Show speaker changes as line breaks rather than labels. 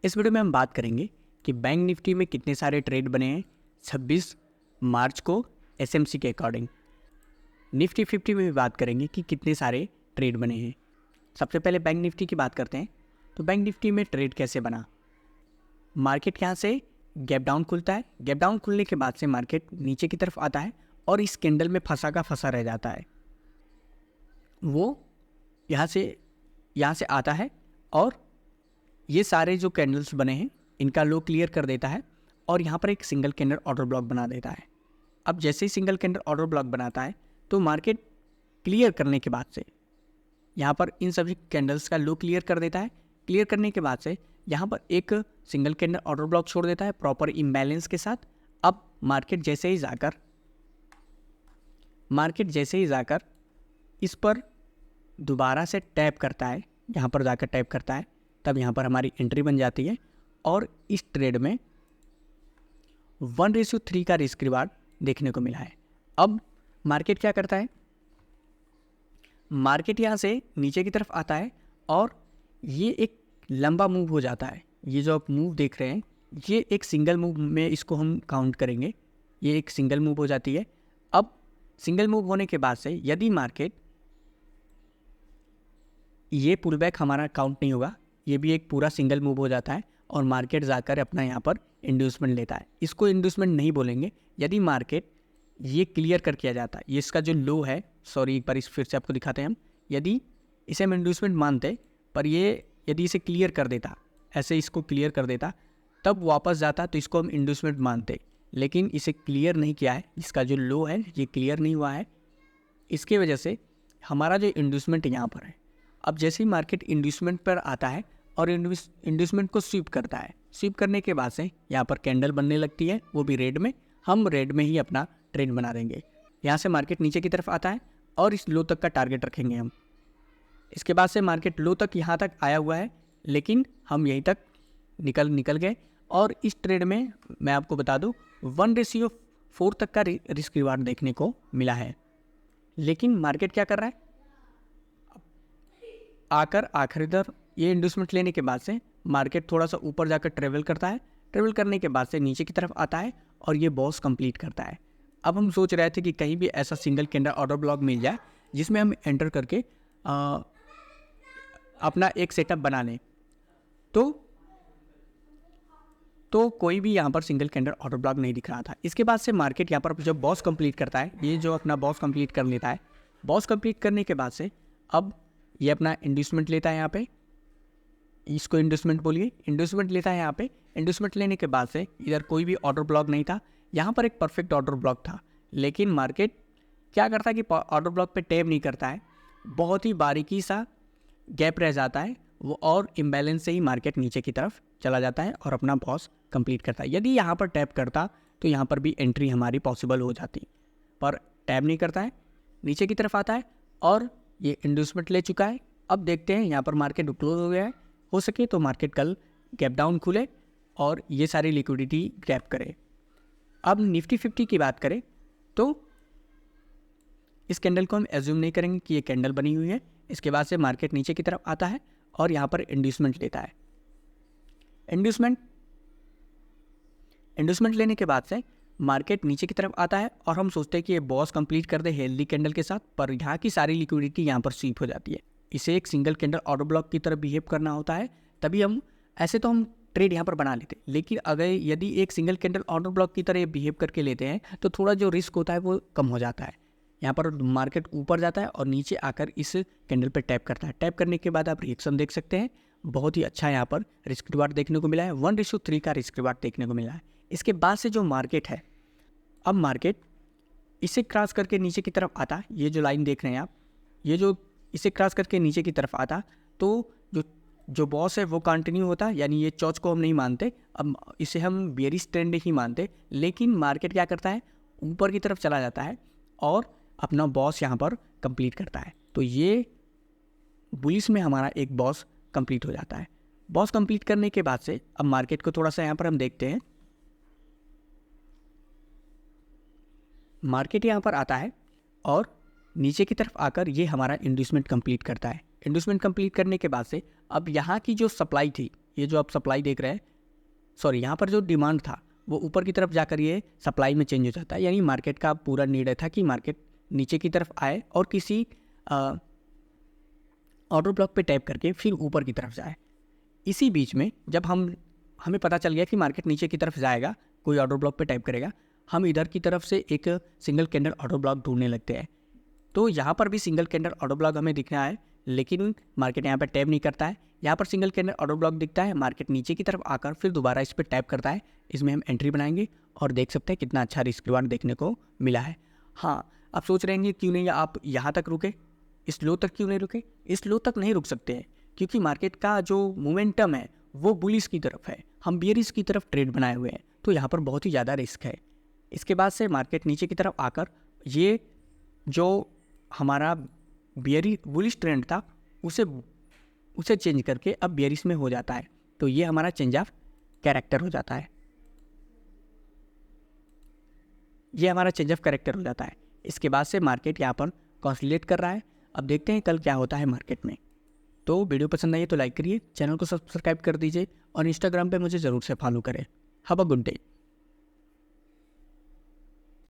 इस वीडियो में हम बात करेंगे कि बैंक निफ्टी में कितने सारे ट्रेड बने हैं 26 मार्च को एसएमसी के अकॉर्डिंग। निफ्टी 50 में भी बात करेंगे कि कितने सारे ट्रेड बने हैं। सबसे पहले बैंक निफ्टी की बात करते हैं। तो बैंक निफ्टी में ट्रेड कैसे बना। मार्केट यहाँ से गैप डाउन खुलता है, गैप डाउन खुलने के बाद से मार्केट नीचे की तरफ आता है और इस कैंडल में फंसा का फंसा रह जाता है। वो यहाँ से आता है और ये सारे जो कैंडल्स बने हैं इनका लो क्लियर कर देता है और यहाँ पर एक सिंगल कैंडल ऑर्डर ब्लॉक बना देता है। अब जैसे ही सिंगल कैंडल ऑर्डर ब्लॉक बनाता है तो मार्केट क्लियर करने के बाद से यहाँ पर इन सभी कैंडल्स का लो क्लियर कर देता है। क्लियर करने के बाद से यहाँ पर एक सिंगल कैंडल ऑर्डर ब्लॉक छोड़ देता है प्रॉपर इम्बैलेंस के साथ। अब मार्केट जैसे ही जाकर इस पर दोबारा से टैप करता है, यहाँ पर जाकर टैप करता है, तब यहाँ पर हमारी एंट्री बन जाती है और इस ट्रेड में 1:3 का रिस्क रिवार्ड देखने को मिला है। अब मार्केट क्या करता है, मार्केट यहाँ से नीचे की तरफ आता है और ये एक लंबा मूव हो जाता है। ये जो आप मूव देख रहे हैं ये एक सिंगल मूव में इसको हम काउंट करेंगे। ये एक सिंगल मूव हो जाती है। अब सिंगल मूव होने के बाद से यदि मार्केट ये पुल बैक हमारा काउंट नहीं होगा, ये भी एक पूरा सिंगल मूव हो जाता है और मार्केट जाकर अपना यहाँ पर इंड्यूसमेंट लेता है। इसको इंड्यूसमेंट नहीं बोलेंगे। यदि मार्केट ये क्लियर कर किया जाता है, ये इसका जो लो है, सॉरी एक बार इस फिर से आपको दिखाते हैं हम, यदि इसे हम इंड्यूसमेंट मानते पर ये यदि इसे क्लियर कर देता, ऐसे इसको क्लियर कर देता तब वापस जाता तो इसको हम इंड्यूसमेंट मानते, लेकिन इसे क्लियर नहीं किया है। इसका जो लो है ये क्लियर नहीं हुआ है, इसके वजह से हमारा जो इंड्यूसमेंट यहाँ पर है। अब जैसे ही मार्केट इंड्यूसमेंट पर आता है और इंड्यूसमेंट को स्वीप करता है, स्वीप करने के बाद से यहाँ पर कैंडल बनने लगती है, वो भी रेड में। हम रेड में ही अपना ट्रेड बना देंगे। यहाँ से मार्केट नीचे की तरफ आता है और इस लो तक का टारगेट रखेंगे हम। इसके बाद से मार्केट लो तक यहाँ तक आया हुआ है, लेकिन हम यहीं तक निकल गए और इस ट्रेड में मैं आपको बता दूँ 1:4 तक का रिस्क रिवार्ड देखने को मिला है। लेकिन मार्केट क्या कर रहा है, आखिर इधर ये इंड्यूसमेंट लेने के बाद से मार्केट थोड़ा सा ऊपर जाकर ट्रेवल करता है। ट्रेवल करने के बाद से नीचे की तरफ आता है और ये बॉस कंप्लीट करता है। अब हम सोच रहे थे कि कहीं भी ऐसा सिंगल कैंडल ऑर्डर ब्लॉक मिल जाए जिसमें हम एंटर करके अपना एक सेटअप बना लें। तो कोई भी यहाँ पर सिंगल कैंडल ऑर्डर ब्लॉक नहीं दिख रहा था। इसके बाद से मार्केट यहाँ पर जब बॉस कंप्लीट करता है, ये जो अपना बॉस कंप्लीट कर लेता है, बॉस कंप्लीट करने के बाद से अब ये अपना इंड्यूसमेंट लेता है। यहाँ पे इसको इंड्यूसमेंट बोलिए, इंड्यूसमेंट लेता है यहाँ पे। इंड्यूसमेंट लेने के बाद से इधर कोई भी ऑर्डर ब्लॉक नहीं था, यहाँ पर एक परफेक्ट ऑर्डर ब्लॉक था, लेकिन मार्केट क्या करता है कि ऑर्डर ब्लॉक पे टैप नहीं करता है, बहुत ही बारीकी सा गैप रह जाता है वो, और इम्बैलेंस से ही मार्केट नीचे की तरफ चला जाता है और अपना बॉस कंप्लीट करता है। यदि यहाँ पर टैप करता तो यहाँ पर भी एंट्री हमारी पॉसिबल हो जाती, पर टैप नहीं करता है, नीचे की तरफ आता है और ये इंड्यूसमेंट ले चुका है। अब देखते हैं यहाँ पर मार्केट क्लोज हो गया है। हो सके तो मार्केट कल गैप डाउन खुले और ये सारी लिक्विडिटी ग्रैब करे। अब निफ्टी 50 की बात करें तो इस कैंडल को हम एज्यूम नहीं करेंगे कि ये कैंडल बनी हुई है। इसके बाद से मार्केट नीचे की तरफ आता है और यहाँ पर इंड्यूसमेंट लेता है। इंड्यूसमेंट लेने के बाद से मार्केट नीचे की तरफ आता है और हम सोचते हैं कि ये बॉस कंप्लीट कर दे हेल्दी कैंडल के साथ, पर यहाँ की सारी लिक्विडिटी यहाँ पर स्वीप हो जाती है। इसे एक सिंगल कैंडल ऑर्डर ब्लॉक की तरह बिहेव करना होता है, तभी हम ऐसे तो हम ट्रेड यहाँ पर बना लेते हैं, लेकिन अगर यदि एक सिंगल कैंडल ऑर्डर ब्लॉक की तरह बिहेव करके लेते हैं तो थोड़ा जो रिस्क होता है वो कम हो जाता है। यहाँ पर मार्केट ऊपर जाता है और नीचे आकर इस कैंडल पर टैप करता है। टैप करने के बाद आप रिएक्शन देख सकते हैं, बहुत ही अच्छा यहाँ पर रिस्क रिवार्ड देखने को मिला है। 1:3 का रिस्क रिवार्ड देखने को मिला है। इसके बाद से जो मार्केट है, अब मार्केट इसे क्रॉस करके नीचे की तरफ आता, ये जो लाइन देख रहे हैं आप, ये जो इसे क्रॉस करके नीचे की तरफ आता तो जो बॉस है वो कंटिन्यू होता, यानी ये चौच को हम नहीं मानते, अब इसे हम बेयरिश ट्रेंड ही मानते। लेकिन मार्केट क्या करता है, ऊपर की तरफ चला जाता है और अपना बॉस यहाँ पर कंप्लीट करता है। तो ये बुलिश में हमारा एक बॉस कंप्लीट हो जाता है। बॉस कंप्लीट करने के बाद से अब मार्केट को थोड़ा सा यहाँ पर हम देखते हैं। मार्केट यहाँ पर आता है और नीचे की तरफ आकर ये हमारा इंड्यूसमेंट कंप्लीट करता है। इंड्यूसमेंट कंप्लीट करने के बाद से अब यहाँ की जो सप्लाई थी, ये जो आप सप्लाई देख रहे हैं, सॉरी यहाँ पर जो डिमांड था वो ऊपर की तरफ जाकर ये सप्लाई में चेंज हो जाता है। यानी मार्केट का पूरा नीड था कि मार्केट नीचे की तरफ आए और किसी ऑर्डर ब्लॉक पे टैप करके फिर ऊपर की तरफ जाए। इसी बीच में जब हमें पता चल गया कि मार्केट नीचे की तरफ जाएगा, कोई ऑर्डर ब्लॉक पे टाइप करेगा, हम इधर की तरफ से एक सिंगल कैंडल ऑर्डर ब्लॉक ढूंढने लगते हैं। तो यहाँ पर भी सिंगल कैंडल ऑर्डर ब्लॉक हमें दिखना है, लेकिन मार्केट यहाँ पर टैप नहीं करता है। यहाँ पर सिंगल कैंडल ऑर्डर ब्लॉक दिखता है, मार्केट नीचे की तरफ आकर फिर दोबारा इस पर टैप करता है। इसमें हम एंट्री बनाएंगे और देख सकते हैं कितना अच्छा रिस्क रिवार्ड देखने को मिला है। हाँ, आप सोच रहे हैं क्यों नहीं आप यहाँ तक रुके, इस लो तक क्यों नहीं रुके? इस लो तक नहीं रुक सकते हैं क्योंकि मार्केट का जो मोमेंटम है वो बुलिश की तरफ है, हम बियरिश की तरफ ट्रेड बनाए हुए हैं, तो यहाँ पर बहुत ही ज़्यादा रिस्क है। इसके बाद से मार्केट नीचे की तरफ आकर ये जो हमारा बुलिश ट्रेंड था उसे चेंज करके अब बियरिश में हो जाता है, तो ये हमारा चेंज ऑफ कैरेक्टर हो जाता है। ये हमारा चेंज ऑफ कैरेक्टर हो जाता है। इसके बाद से मार्केट यहाँ पर कंसोलिडेट कर रहा है। अब देखते हैं कल क्या होता है मार्केट में। तो वीडियो पसंद आई है तो लाइक करिए, चैनल को सब्सक्राइब कर दीजिए और इंस्टाग्राम पे मुझे ज़रूर से फॉलो करें। Have a good day.